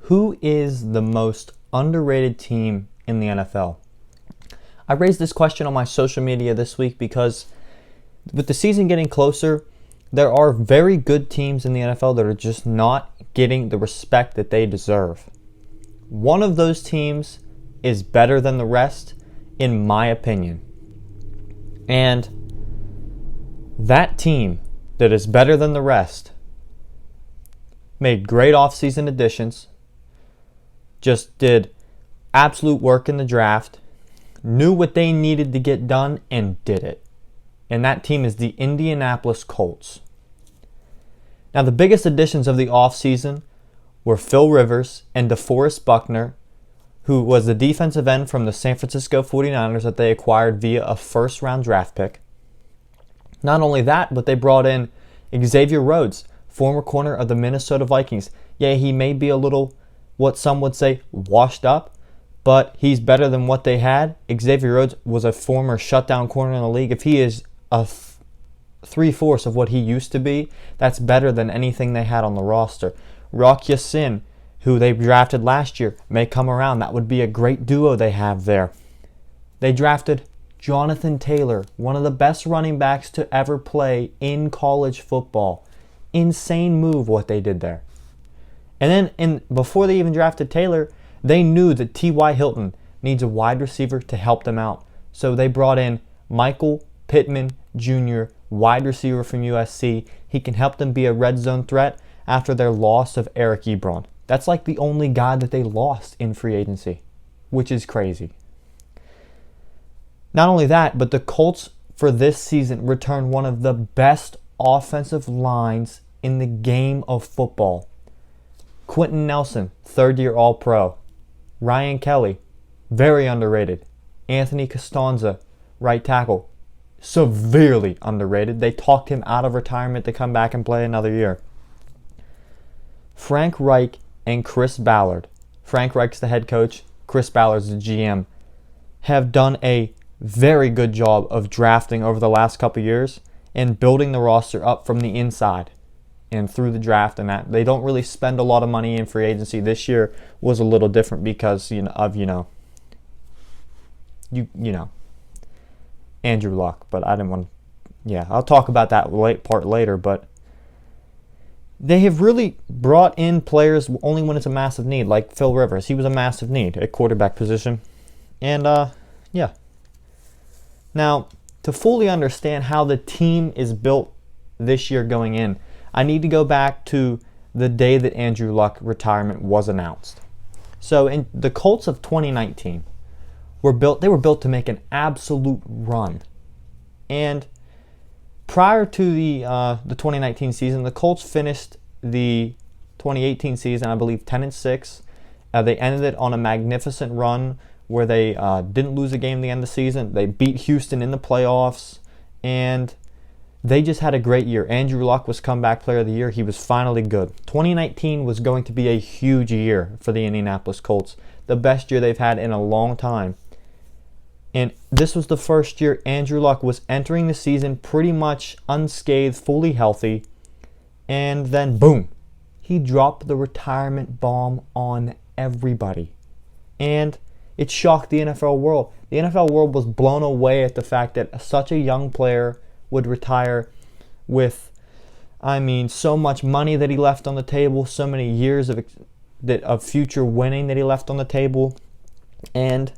Who is the most underrated team in the NFL? I raised this question on my social media this week because with the season getting closer, there are very good teams in the NFL that are just not getting the respect that they deserve. One of those teams is better than the rest, in my opinion. And that team that is better than the rest made great offseason additions, just did absolute work in the draft, knew what they needed to get done, and did it. And that team is the Indianapolis Colts. Now, the biggest additions of the offseason were Phil Rivers and DeForest Buckner, who was the defensive end from the San Francisco 49ers that they acquired via a first-round draft pick. Not only that, but they brought in Xavier Rhodes, former corner of the Minnesota Vikings. Yeah, he may be a little, what some would say, washed up, but he's better than what they had. Xavier Rhodes was a former shutdown corner in the league. If he is a three-fourths of what he used to be, that's better than anything they had on the roster. Rock Ya-Sin, who they drafted last year, may come around. That would be a great duo they have there. They drafted Jonathan Taylor, one of the best running backs to ever play in college football. Insane move what they did there. And then before they even drafted Taylor, they knew that T.Y. Hilton needs a wide receiver to help them out. So they brought in Michael Pittman Jr., wide receiver from USC. He can help them be a red zone threat after their loss of Eric Ebron. That's like the only guy that they lost in free agency, which is crazy. Not only that, but the Colts for this season returned one of the best offensive lines in the game of football. Quentin Nelson, third-year All-Pro. Ryan Kelly, very underrated. Anthony Costanza, right tackle, severely underrated. They talked him out of retirement to come back and play another year. Frank Reich and Chris Ballard, Frank Reich's the head coach, Chris Ballard's the GM, have done a very good job of drafting over the last couple years and building the roster up from the inside and through the draft, and that they don't really spend a lot of money in free agency. This year was a little different because Andrew Luck, but I didn't want to. I'll talk about that part later, but they have really brought in players only when it's a massive need, like Phil Rivers. He was a massive need at quarterback position. And, Now, to fully understand how the team is built this year going in, I need to go back to the day that Andrew Luck's retirement was announced. So, in the Colts of 2019 were built to make an absolute run. And prior to the 2019 season, the Colts finished the 2018 season, I believe, 10-6. They ended it on a magnificent run where they didn't lose a game at the end of the season. They beat Houston in the playoffs, and they just had a great year. Andrew Luck was comeback player of the year. He was finally good. 2019 was going to be a huge year for the Indianapolis Colts, the best year they've had in a long time. And this was the first year Andrew Luck was entering the season pretty much unscathed, fully healthy. And then, boom, he dropped the retirement bomb on everybody. And it shocked the NFL world. The NFL world was blown away at the fact that such a young player would retire with, so much money that he left on the table, so many years of future winning that he left on the table. And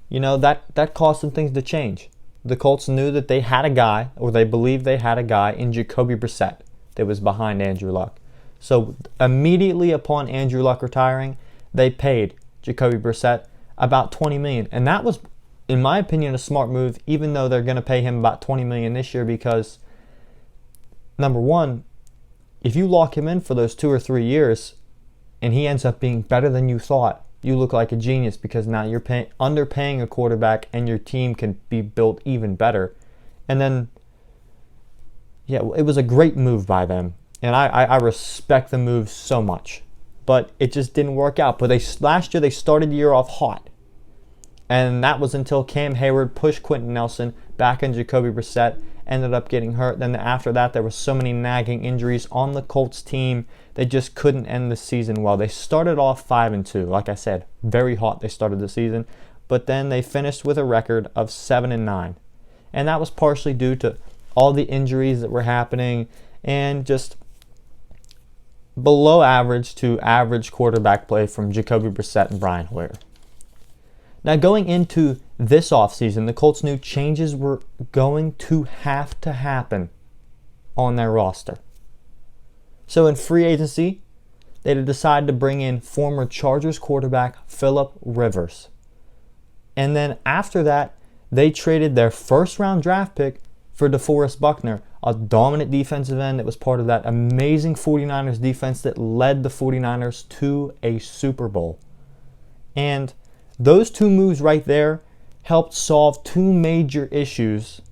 that caused some things to change. The Colts knew that they had a guy, or they believed they had a guy in Jacoby Brissett that was behind Andrew Luck. So immediately upon Andrew Luck retiring, they paid Jacoby Brissett about $20 million. And that was, in my opinion, a smart move, even though they're going to pay him about $20 million this year because, number one, if you lock him in for those 2 or 3 years and he ends up being better than you thought, you look like a genius because now you're underpaying a quarterback and your team can be built even better. And then, it was a great move by them. And I respect the move so much. But it just didn't work out. But last year they started the year off hot. And that was until Cam Hayward pushed Quentin Nelson back in Jacoby Brissett, ended up getting hurt. Then after that, there were so many nagging injuries on the Colts team they just couldn't end the season well. They started off 5-2. Like I said, very hot they started the season, but then they finished with a record of 7-9. And that was partially due to all the injuries that were happening and just below average to average quarterback play from Jacoby Brissett and Brian Hoyer. Now going into this offseason, the Colts knew changes were going to happen on their roster. So in free agency, they decided to bring in former Chargers quarterback Phillip Rivers. And then after that, they traded their first-round draft pick for DeForest Buckner, a dominant defensive end that was part of that amazing 49ers defense that led the 49ers to a Super Bowl. And those two moves right there helped solve two major issues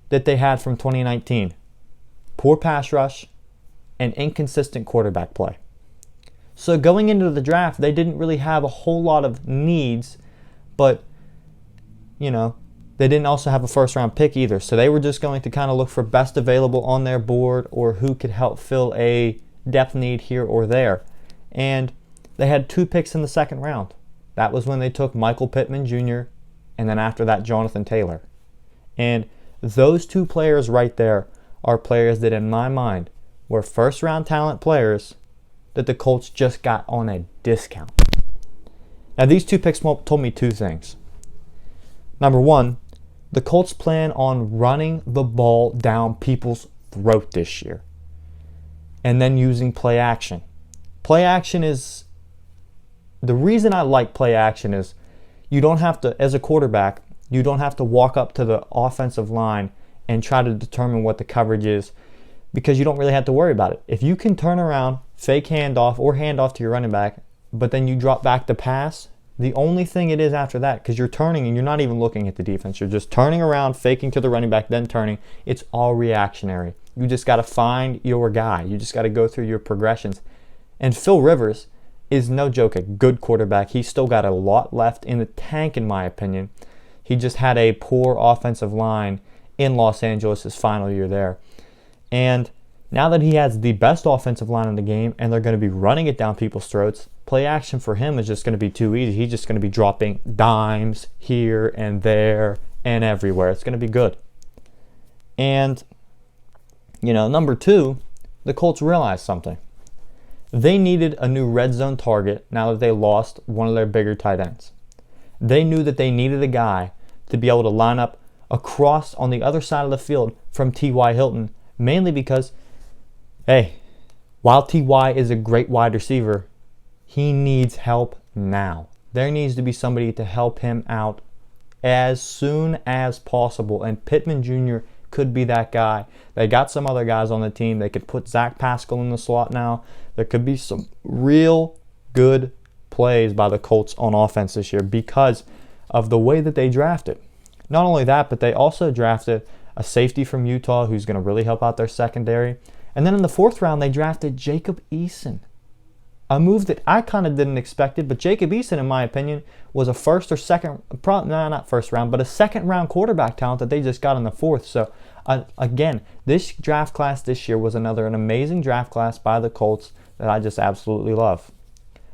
that they had from 2019. Poor pass rush and inconsistent quarterback play. So going into the draft, they didn't really have a whole lot of needs, but, they didn't also have a first-round pick either. So they were just going to kind of look for best available on their board or who could help fill a depth need here or there. And they had 2 picks in the second round. That was when they took Michael Pittman Jr. and then after that, Jonathan Taylor. And those 2 players right there are players that, in my mind, were first-round talent players that the Colts just got on a discount. Now, these 2 picks told me 2 things. Number 1, the Colts plan on running the ball down people's throat this year and then using play action. Play action is, the reason I like play action is you don't have to, as a quarterback, you don't have to walk up to the offensive line and try to determine what the coverage is because you don't really have to worry about it. If you can turn around, fake handoff or handoff to your running back, but then you drop back to pass, the only thing it is after that, because you're turning and you're not even looking at the defense, you're just turning around, faking to the running back, then turning. It's all reactionary. You just got to find your guy. You just got to go through your progressions. And Phil Rivers is no joke a good quarterback. He's still got a lot left in the tank, in my opinion. He just had a poor offensive line in Los Angeles his final year there. And now that he has the best offensive line in the game and they're going to be running it down people's throats, play action for him is just going to be too easy. He's just going to be dropping dimes here and there and everywhere. It's going to be good. And, number 2, the Colts realized something. They needed a new red zone target now that they lost one of their bigger tight ends. They knew that they needed a guy to be able to line up across on the other side of the field from T.Y. Hilton, mainly because, while T.Y. is a great wide receiver, he needs help now. There needs to be somebody to help him out as soon as possible, and Pittman Jr. could be that guy. They got some other guys on the team. They could put Zach Pascal in the slot now. There could be some real good plays by the Colts on offense this year because of the way that they drafted. Not only that, but they also drafted a safety from Utah who's going to really help out their secondary. And then in the 4th round, they drafted Jacob Eason. A move that I kind of didn't expect it, but Jacob Eason, in my opinion, was a first or second, not first round, but a second round quarterback talent that they just got in the 4th. So again, this draft class this year was an amazing draft class by the Colts that I just absolutely love.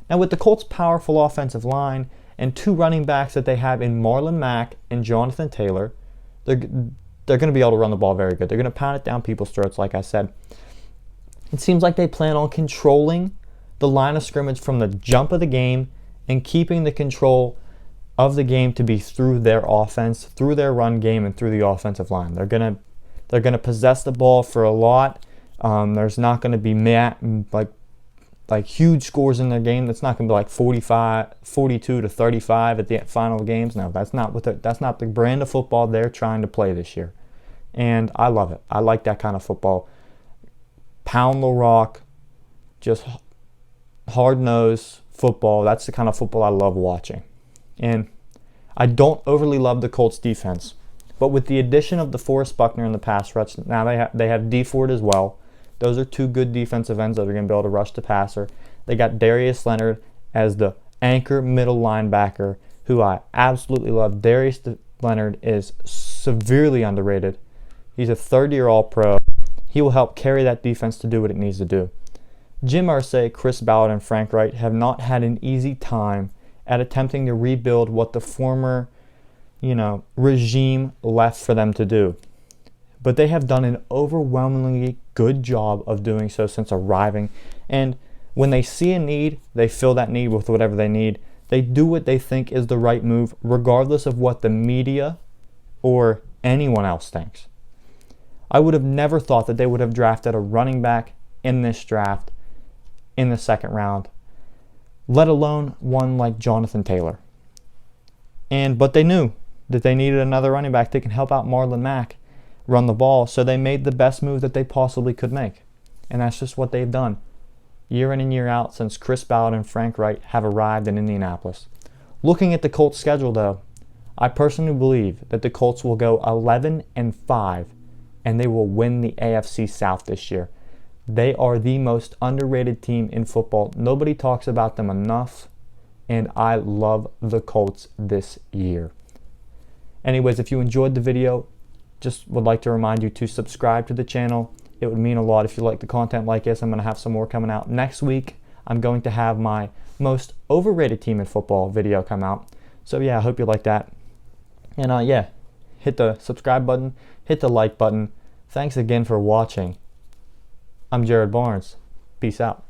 Now with the Colts' powerful offensive line and 2 running backs that they have in Marlon Mack and Jonathan Taylor, they're going to be able to run the ball very good. They're going to pound it down people's throats, like I said. It seems like they plan on controlling the line of scrimmage from the jump of the game and keeping the control of the game to be through their offense, through their run game, and through the offensive line. They're gonna possess the ball for a lot. There's not going to be like huge scores in their game. That's not going to be like 42 to 35 at the final games. No, that's not the brand of football they're trying to play this year. And I love it. I like that kind of football. Pound the rock, just hard-nosed football. That's the kind of football I love watching. And I don't overly love the Colts defense. But with the addition of DeForest Buckner in the pass rush, now they have Dee Ford as well. Those are 2 good defensive ends that are going to be able to rush the passer. They got Darius Leonard as the anchor middle linebacker, who I absolutely love. Darius Leonard is severely underrated. He's a 3rd-year All-Pro. He will help carry that defense to do what it needs to do. Jim Irsay, Chris Ballard, and Frank Wright have not had an easy time at attempting to rebuild what the former, regime left for them to do. But they have done an overwhelmingly good job of doing so since arriving. And when they see a need, they fill that need with whatever they need. They do what they think is the right move, regardless of what the media or anyone else thinks. I would have never thought that they would have drafted a running back in this draft in the second round, let alone one like Jonathan Taylor. But they knew that they needed another running back that can help out Marlon Mack run the ball, so they made the best move that they possibly could make. And that's just what they've done year in and year out since Chris Ballard and Frank Wright have arrived in Indianapolis. Looking at the Colts' schedule, though, I personally believe that the Colts will go 11-5, and they will win the AFC South this year. They are the most underrated team in football. Nobody talks about them enough, and I love the Colts this year. Anyways, if you enjoyed the video, just would like to remind you to subscribe to the channel. It would mean a lot if you like the content like this. I'm going to have some more coming out. Next week, I'm going to have my most overrated team in football video come out. So yeah, I hope you like that. And hit the subscribe button, hit the like button. Thanks again for watching. I'm Jared Barnes. Peace out.